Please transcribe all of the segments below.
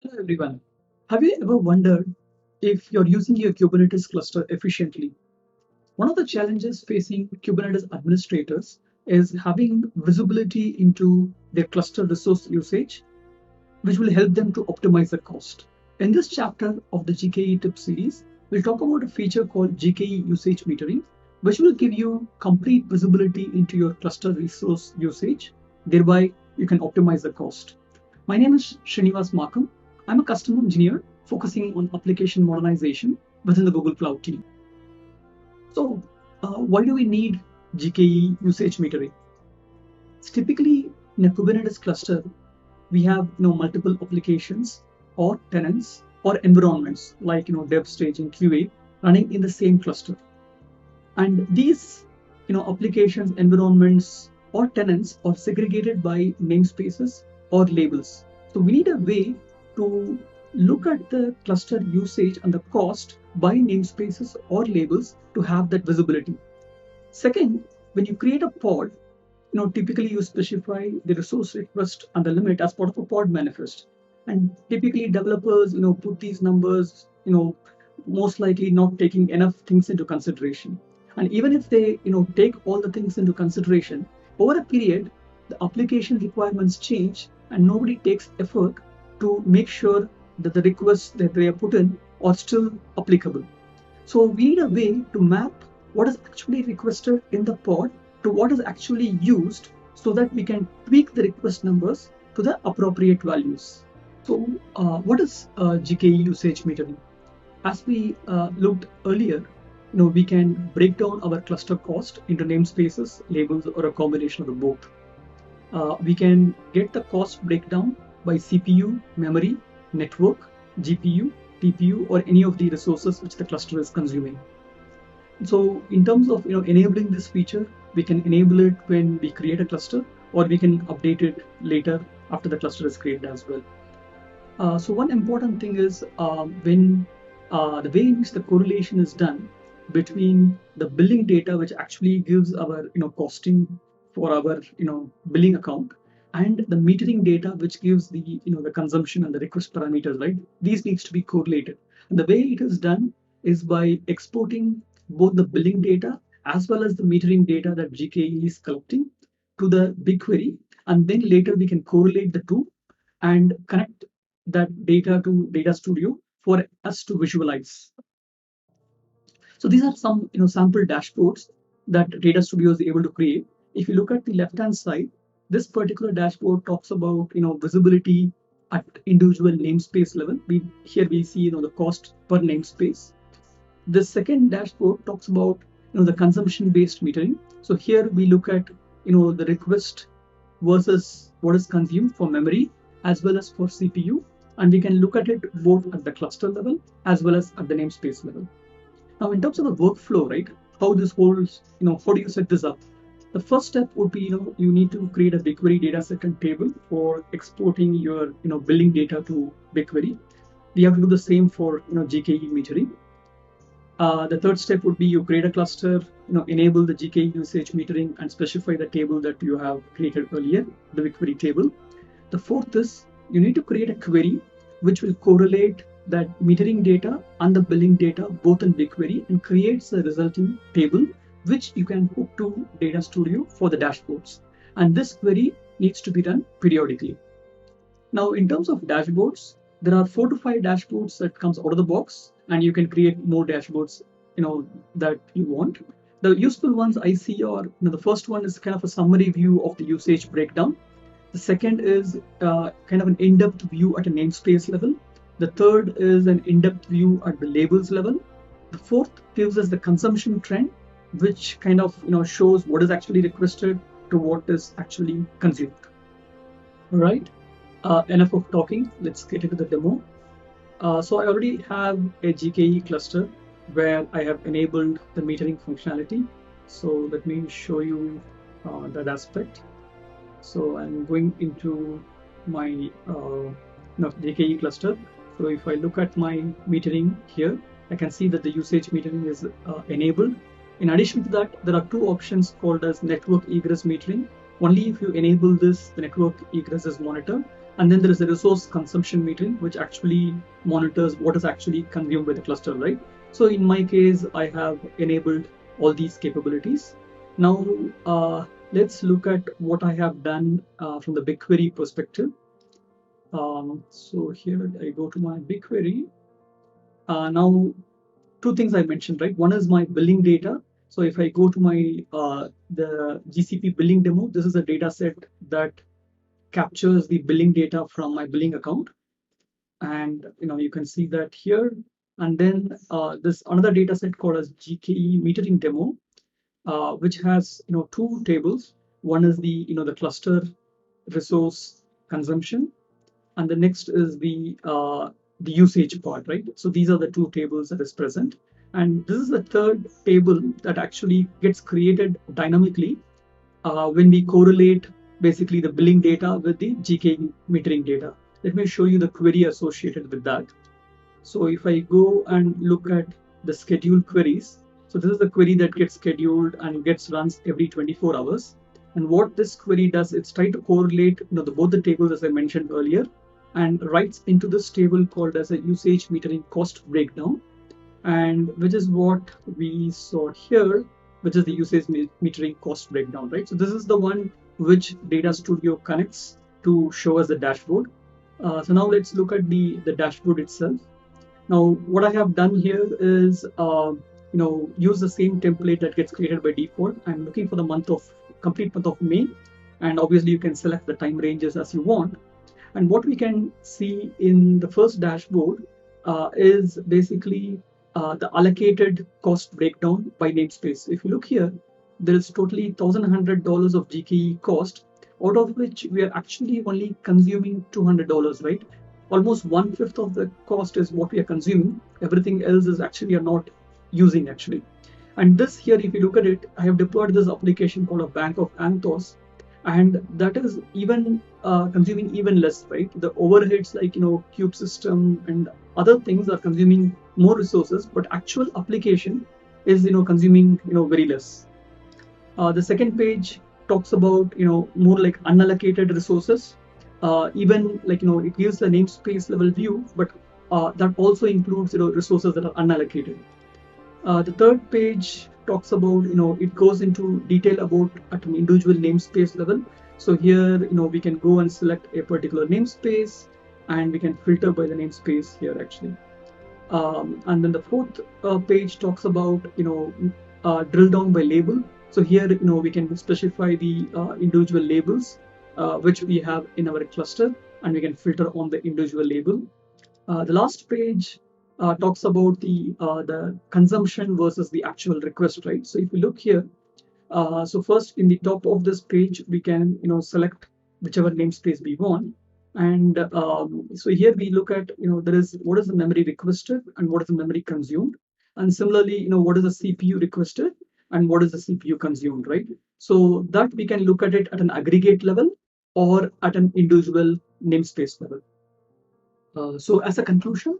Hello everyone. Have you ever wondered if you're using your Kubernetes cluster efficiently? One of the challenges facing Kubernetes administrators is having visibility into their cluster resource usage, which will help them to optimize the cost. In this chapter of the GKE tip series, we'll talk about a feature called GKE usage metering, which will give you complete visibility into your cluster resource usage. Thereby, you can optimize the cost. My name is Srinivas Markham. I'm a custom engineer focusing on application modernization within the Google Cloud team. So, why do we need GKE usage metering? It's typically in a Kubernetes cluster, we have multiple applications or tenants or environments like dev stage and QA running in the same cluster. And these applications, environments, or tenants are segregated by namespaces or labels. So we need a way to look at the cluster usage and the cost by namespaces or labels to have that visibility. Second, when you create a pod, typically you specify the resource request and the limit as part of a pod manifest. And typically developers, put these numbers, most likely not taking enough things into consideration. And even if they, take all the things into consideration, over a period, the application requirements change and nobody takes effort to make sure that the requests that they are put in are still applicable. So we need a way to map what is actually requested in the pod to what is actually used so that we can tweak the request numbers to the appropriate values. So what is GKE usage metering? As we looked earlier, we can break down our cluster cost into namespaces, labels, or a combination of the both. We can get the cost breakdown by CPU, memory, network, GPU, TPU, or any of the resources which the cluster is consuming. So in terms of enabling this feature, we can enable it when we create a cluster, or we can update it later after the cluster is created as well. So one important thing is when the way in which the correlation is done between the billing data, which actually gives our costing for our billing account, and the metering data, which gives the the consumption and the request parameters, right? These needs to be correlated. And the way it is done is by exporting both the billing data as well as the metering data that GKE is collecting to the BigQuery, and then later we can correlate the two and connect that data to Data Studio for us to visualize. So these are some sample dashboards that Data Studio is able to create. If you look at the left-hand side, this particular dashboard talks about visibility at individual namespace level. Here we see the cost per namespace. The second dashboard talks about the consumption-based metering. So here we look at the request versus what is consumed for memory as well as for CPU, and we can look at it both at the cluster level as well as at the namespace level. Now, in terms of the workflow, right, how this holds, how do you set this up? The first step would be, you need to create a BigQuery dataset and table for exporting your, billing data to BigQuery. We have to do the same for, GKE metering. The third step would be you create a cluster, enable the GKE usage metering and specify the table that you have created earlier, the BigQuery table. The fourth is you need to create a query which will correlate that metering data and the billing data both in BigQuery and creates a resulting table which you can hook to Data Studio for the dashboards. And this query needs to be run periodically. Now, in terms of dashboards, there are 4 to 5 dashboards that comes out of the box, and you can create more dashboards that you want. The useful ones I see are the first one is kind of a summary view of the usage breakdown. The second is kind of an in-depth view at a namespace level. The third is an in-depth view at the labels level. The fourth gives us the consumption trend, which kind of shows what is actually requested to what is actually consumed. All right, enough of talking. Let's get into the demo. So I already have a GKE cluster where I have enabled the metering functionality. So let me show you that aspect. So I'm going into my GKE cluster. So if I look at my metering here, I can see that the usage metering is enabled. In addition to that, there are 2 options called as network egress metering. Only if you enable this, the network egress is monitored. And then there is a resource consumption metering, which actually monitors what is actually consumed by the cluster, right? So in my case, I have enabled all these capabilities. Now, let's look at what I have done from the BigQuery perspective. So here I go to my BigQuery. Now, two things I mentioned, right? One is my billing data. So if I go to my the GCP billing demo, this is a data set that captures the billing data from my billing account, and you can see that here. And then this another data set called as GKE metering demo, which has two tables. One is the cluster resource consumption, and the next is the usage part, right? So these are the two tables that is present, and this is the third table that actually gets created dynamically when we correlate basically the billing data with the GKE metering data. Let me show you the query associated with that. So if I go and look at the schedule queries, so this is the query that gets scheduled and gets runs every 24 hours. And what this query does, it's try to correlate both the tables as I mentioned earlier, and writes into this table called as a usage metering cost breakdown, and which is what we saw here, which is the usage metering cost breakdown, right? So this is the one which Data Studio connects to show us the dashboard. So now let's look at the dashboard itself. Now, what I have done here is, use the same template that gets created by default. I'm looking for the complete month of May, and obviously you can select the time ranges as you want. And what we can see in the first dashboard is basically the allocated cost breakdown by namespace. If you look here, there is totally $1,100 of GKE cost, out of which we are actually only consuming $200, right? Almost 1/5 of the cost is what we are consuming. Everything else is actually are not using actually. And this here, if you look at it, I have deployed this application called a Bank of Anthos, and that is even consuming even less, right? The overheads like Cube system and other things are consuming more resources, but actual application is consuming very less. The second page talks about more like unallocated resources. Even like it gives the namespace level view, but that also includes resources that are unallocated. The third page talks about it goes into detail about at an individual namespace level. So here we can go and select a particular namespace, and we can filter by the namespace here actually. And then the fourth page talks about drill down by label. So here we can specify the individual labels which we have in our cluster, and we can filter on the individual label. The last page talks about the consumption versus the actual request, right? So if you look here, so first in the top of this page, we can select whichever namespace we want, and so here we look at there is what is the memory requested and what is the memory consumed, and similarly what is the CPU requested and what is the CPU consumed, right? So that we can look at it at an aggregate level or at an individual namespace level. So as a conclusion,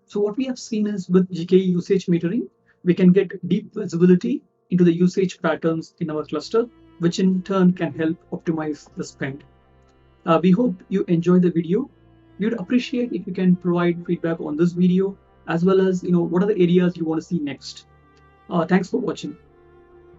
so what we have seen is with GKE usage metering, we can get deep visibility into the usage patterns in our cluster, which in turn can help optimize the spend. We hope you enjoyed the video. We would appreciate if you can provide feedback on this video, as well as what are the areas you want to see next. Thanks for watching.